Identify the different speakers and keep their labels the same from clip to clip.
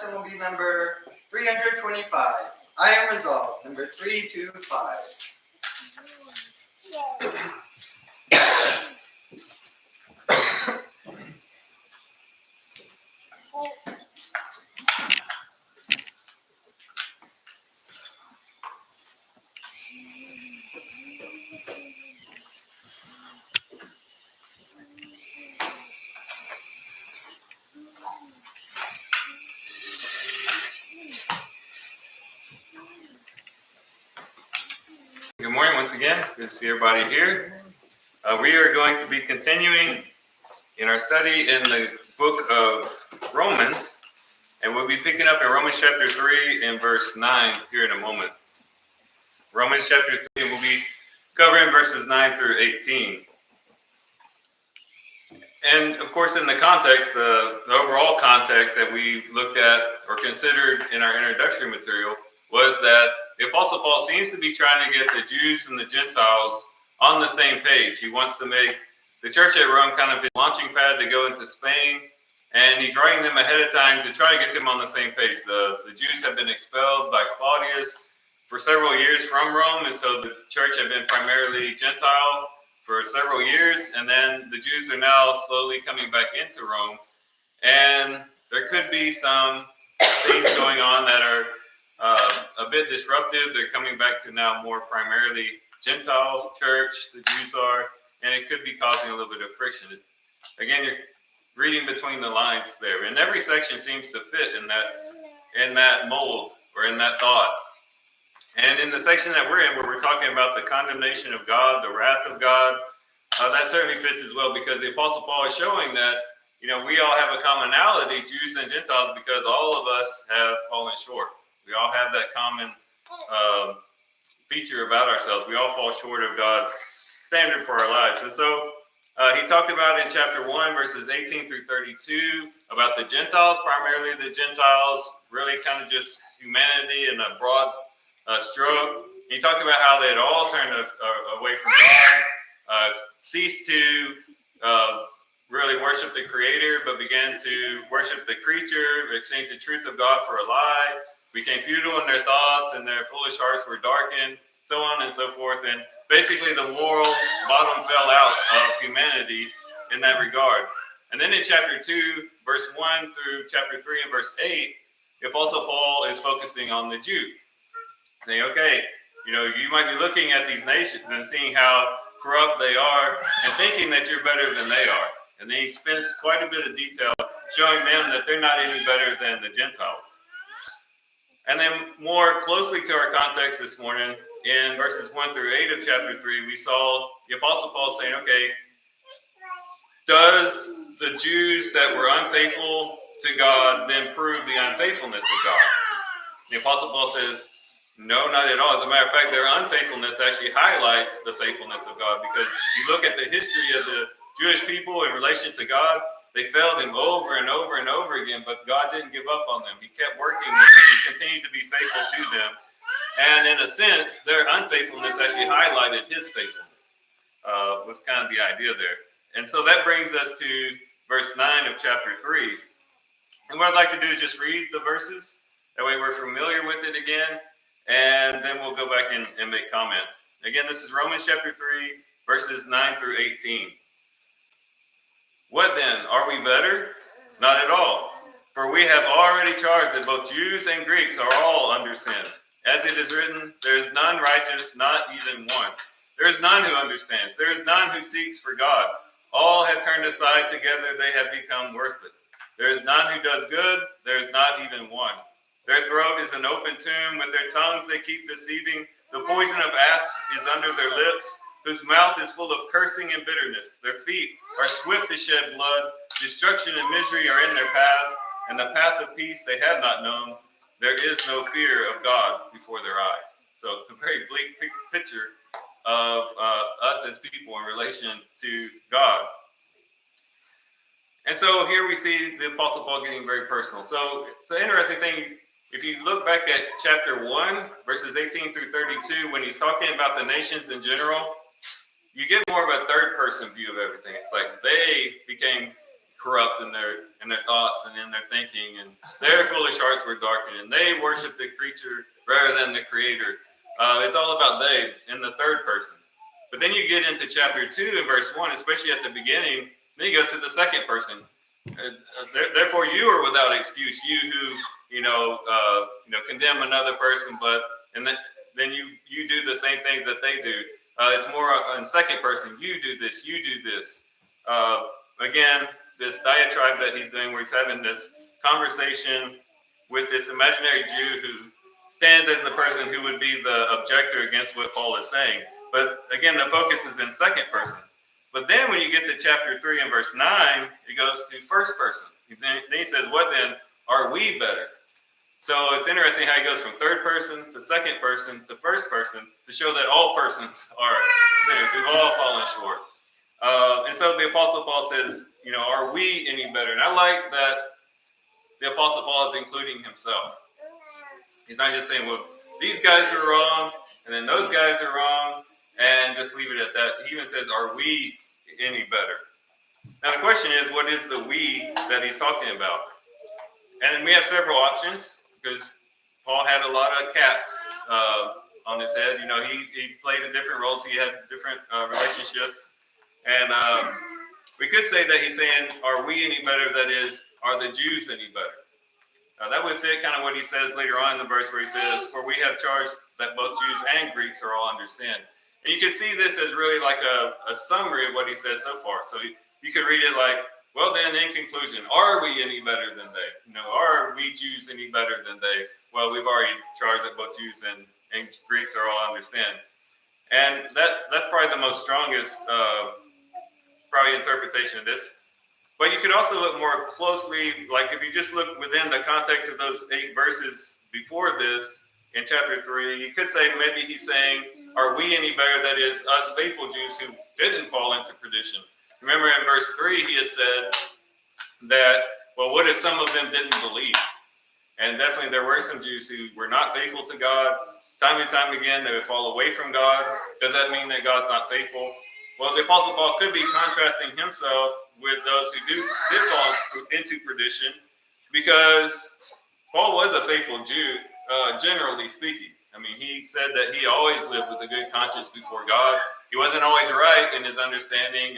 Speaker 1: lesson will be number 325. I am resolved, number 325.
Speaker 2: Good morning once again. Good to see everybody here. We are going to be continuing in our study in the book of Romans, and we'll be picking up in Romans chapter 3 and verse 9 here in a moment. Romans chapter 3, and we'll be covering verses 9 through 18. And of course, in the context, the overall context that we looked at or considered in our introductory material was that the Apostle Paul seems to be trying to get the Jews and the Gentiles on the same page. He wants to make the church at Rome kind of his launching pad to go into Spain, and he's writing them ahead of time to try to get them on the same page. The Jews have been expelled by Claudius for several years from Rome, and so the church had been primarily Gentile for several years, and then the Jews are now slowly coming back into Rome, and there could be some things going on that are a bit disruptive. They're coming back to now more primarily Gentile church, the Jews are, and it could be causing a little bit of friction. Again, you're reading between the lines there, and every section seems to fit in that mold or in that thought. And in the section that we're in, where we're talking about the condemnation of God, the wrath of God, that certainly fits as well, because the Apostle Paul is showing that, we all have a commonality, Jews and Gentiles, because all of us have fallen short. We all have that common feature about ourselves. We all fall short of God's standard for our lives. And so he talked about in chapter 1, verses 18 through 32, about the Gentiles, primarily the Gentiles, really kind of just humanity in a broad stroke. He talked about how they had all turned away from God, ceased to really worship the Creator, but began to worship the creature, exchanged the truth of God for a lie, became futile in their thoughts, and their foolish hearts were darkened, so on and so forth. And basically the moral bottom fell out of humanity in that regard. And then in chapter 2, verse 1 through chapter 3 and verse 8, the Apostle Paul is focusing on the Jew. Saying, okay, you might be looking at these nations and seeing how corrupt they are and thinking that you're better than they are. And then he spends quite a bit of detail showing them that they're not any better than the Gentiles. And then more closely to our context this morning, in verses 1 through 8 of chapter 3, we saw the Apostle Paul saying, okay, does the Jews that were unfaithful to God then prove the unfaithfulness of God? The Apostle Paul says, no, not at all. As a matter of fact, their unfaithfulness actually highlights the faithfulness of God, because if you look at the history of the Jewish people in relation to God, they failed him over and over and over again, but God didn't give up on them. He kept working with them. He continued to be faithful to them. And in a sense, their unfaithfulness actually highlighted his faithfulness, was kind of the idea there. And so that brings us to verse 9 of chapter 3. And what I'd like to do is just read the verses. That way we're familiar with it again. And then we'll go back and make comment. Again, this is Romans chapter 3, verses 9 through 18. What then? Are we better? Not at all. For we have already charged that both Jews and Greeks are all under sin. As it is written, there is none righteous, not even one. There is none who understands. There is none who seeks for God. All have turned aside together. They have become worthless. There is none who does good. There is not even one. Their throat is an open tomb. With their tongues they keep deceiving. The poison of asp is under their lips, whose mouth is full of cursing and bitterness. Their feet are swift to shed blood. Destruction and misery are in their paths, and the path of peace they have not known. There is no fear of God before their eyes. So a very bleak picture of us as people in relation to God. And so here we see the Apostle Paul getting very personal. So it's an interesting thing. If you look back at chapter 1, verses 18 through 32, when he's talking about the nations in general, you get more of a third person view of everything. It's like they became corrupt in their thoughts and in their thinking, and their foolish hearts were darkened, and they worshiped the creature rather than the Creator. It's all about they in the third person. But then you get into chapter 2 and verse 1, especially at the beginning. Then he goes to the second person. Therefore, you are without excuse, you who condemn another person, but and then you do the same things that they do. It's more in second person. You do this. You do this. Again, this diatribe that he's doing, where he's having this conversation with this imaginary Jew who stands as the person who would be the objector against what Paul is saying. But again, the focus is in second person. But then when you get to chapter 3 and verse 9, it goes to first person. Then he says, what then? Are we better? So it's interesting how he goes from third person to second person to first person to show that all persons are sinners. We've all fallen short. And so the Apostle Paul says, are we any better? And I like that the Apostle Paul is including himself. He's not just saying, well, these guys are wrong, and then those guys are wrong, and just leave it at that. He even says, are we any better? Now the question is, what is the we that he's talking about? And we have several options, because Paul had a lot of caps on his head. He played in different roles. He had different relationships. And we could say that he's saying, are we any better? That is, are the Jews any better? That would fit kind of what he says later on in the verse, where he says, for we have charged that both Jews and Greeks are all under sin. And you can see this as really like a summary of what he says so far. So you could read it like, well, then, in conclusion, are we any better than they? Are we Jews any better than they? Well, we've already charged that both Jews and Greeks are all under sin. And that's probably the most strongest interpretation of this. But you could also look more closely, like if you just look within the context of those 8 verses before this, in chapter 3, you could say maybe he's saying, are we any better? That is, us faithful Jews who didn't fall into perdition. Remember in verse 3, he had said that, well, what if some of them didn't believe? And definitely there were some Jews who were not faithful to God. Time and time again, they would fall away from God. Does that mean that God's not faithful? Well, the Apostle Paul could be contrasting himself with those who did fall into perdition, because Paul was a faithful Jew, generally speaking. I mean, he said that he always lived with a good conscience before God. He wasn't always right in his understanding,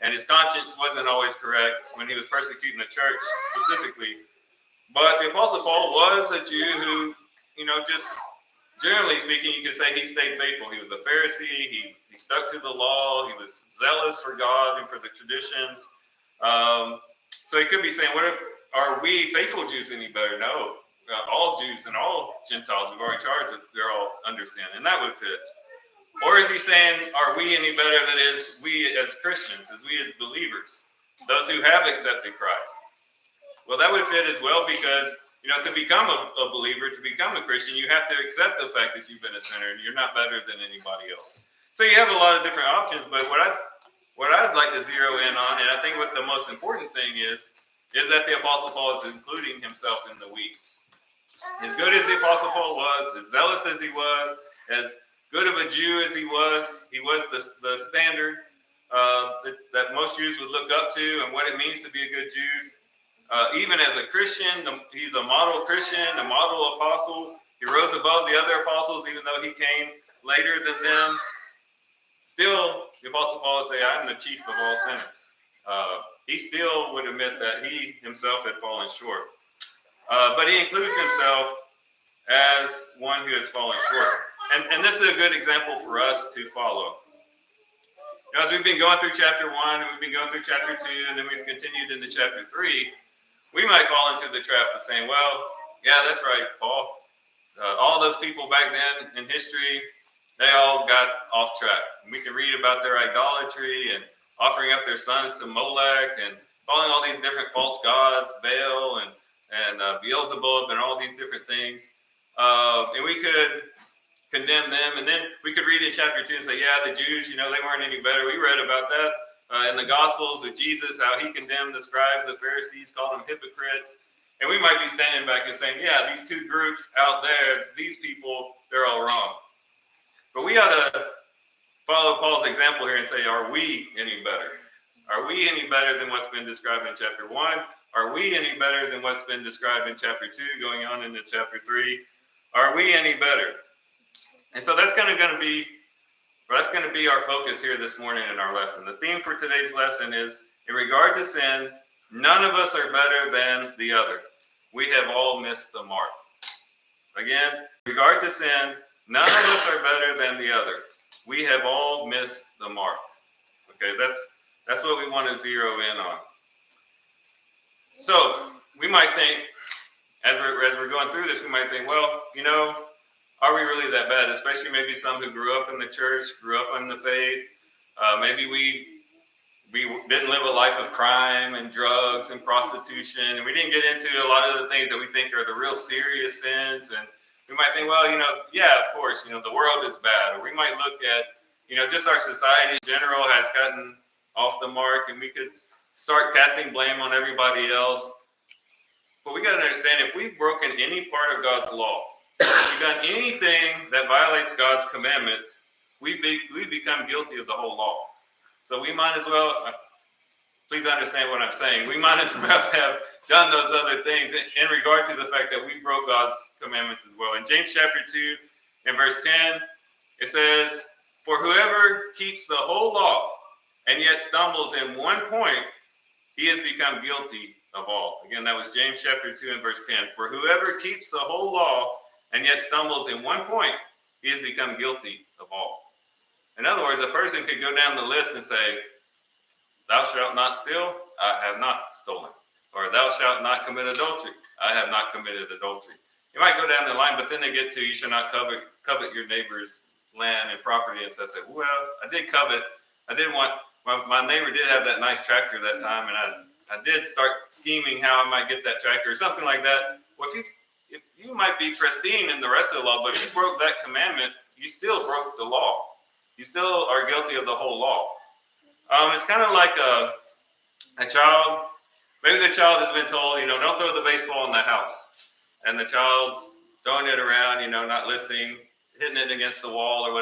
Speaker 2: and his conscience wasn't always correct when he was persecuting the church specifically. But the Apostle Paul was a Jew who, just generally speaking, you could say he stayed faithful. He was a Pharisee. He stuck to the law. He was zealous for God and for the traditions. So he could be saying, are we faithful Jews any better? No. All Jews and all Gentiles, we've already charged that they're all under sin, and that would fit. Or is he saying, are we any better? That is, we as Christians, as we as believers, those who have accepted Christ. Well, that would fit as well, because, to become a believer, to become a Christian, you have to accept the fact that you've been a sinner and you're not better than anybody else. So you have a lot of different options, but what I'd like to zero in on, and I think what the most important thing is that the Apostle Paul is including himself in the we. As good as the Apostle Paul was, as zealous as he was, as good of a Jew as he was the standard that most Jews would look up to, and what it means to be a good Jew. Even as a Christian, he's a model Christian, a model apostle. He rose above the other apostles, even though he came later than them. Still, the Apostle Paul would say, I'm the chief of all sinners. He still would admit that he himself had fallen short. But he includes himself as one who has fallen short. And this is a good example for us to follow. As we've been going through chapter 1, and we've been going through chapter 2, and then we've continued into chapter 3, we might fall into the trap of saying, well, yeah, that's right, Paul. All those people back then in history, they all got off track. And we can read about their idolatry and offering up their sons to Molech and following all these different false gods, Baal and Beelzebub and all these different things. And we could condemn them. And then we could read in chapter 2 and say, yeah, the Jews, they weren't any better. We read about that in the Gospels with Jesus, how he condemned the scribes, the Pharisees, called them hypocrites. And we might be standing back and saying, yeah, these two groups out there, these people, they're all wrong. But we ought to follow Paul's example here and say, are we any better? Are we any better than what's been described in chapter 1? Are we any better than what's been described in chapter 2, going on into chapter 3? Are we any better? And so that's going to be our focus here this morning in our lesson. The theme for today's lesson is, in regard to sin, none of us are better than the other. We have all missed the mark. Again, in regard to sin, none of us are better than the other. We have all missed the mark. Okay, that's what we want to zero in on. So we might think, as we're going through this, we might think, well, are we really that bad? Especially maybe some who grew up in the church, grew up in the faith. Maybe we didn't live a life of crime and drugs and prostitution, and we didn't get into a lot of the things that we think are the real serious sins. And we might think, well, yeah, of course, the world is bad. Or we might look at, just our society in general has gotten off the mark, and we could start casting blame on everybody else. But we got to understand, if we've broken any part of God's law, if we've done anything that violates God's commandments, we become guilty of the whole law. So we might as well, please understand what I'm saying, we might as well have done those other things in regard to the fact that we broke God's commandments as well. In James chapter 2 and verse 10, it says, "For whoever keeps the whole law and yet stumbles in one point, he has become guilty of all." Again, that was James chapter 2 and verse 10. "For whoever keeps the whole law and yet stumbles in one point, he has become guilty of all." In other words, a person could go down the list and say, "Thou shalt not steal, I have not stolen." Or, "Thou shalt not commit adultery, I have not committed adultery." You might go down the line, but then they get to, "You shall not covet your neighbor's land and property," and stuff. Say, "Well, I did covet. I did want, my neighbor did have that nice tractor that time, and I did start scheming how I might get that tractor," or something like that. Well, if you might be pristine in the rest of the law, but if you broke that commandment, you still broke the law. You still are guilty of the whole law. It's kind of like a child. Maybe the child has been told, "Don't throw the baseball in the house," and the child's throwing it around, not listening, hitting it against the wall or whatever.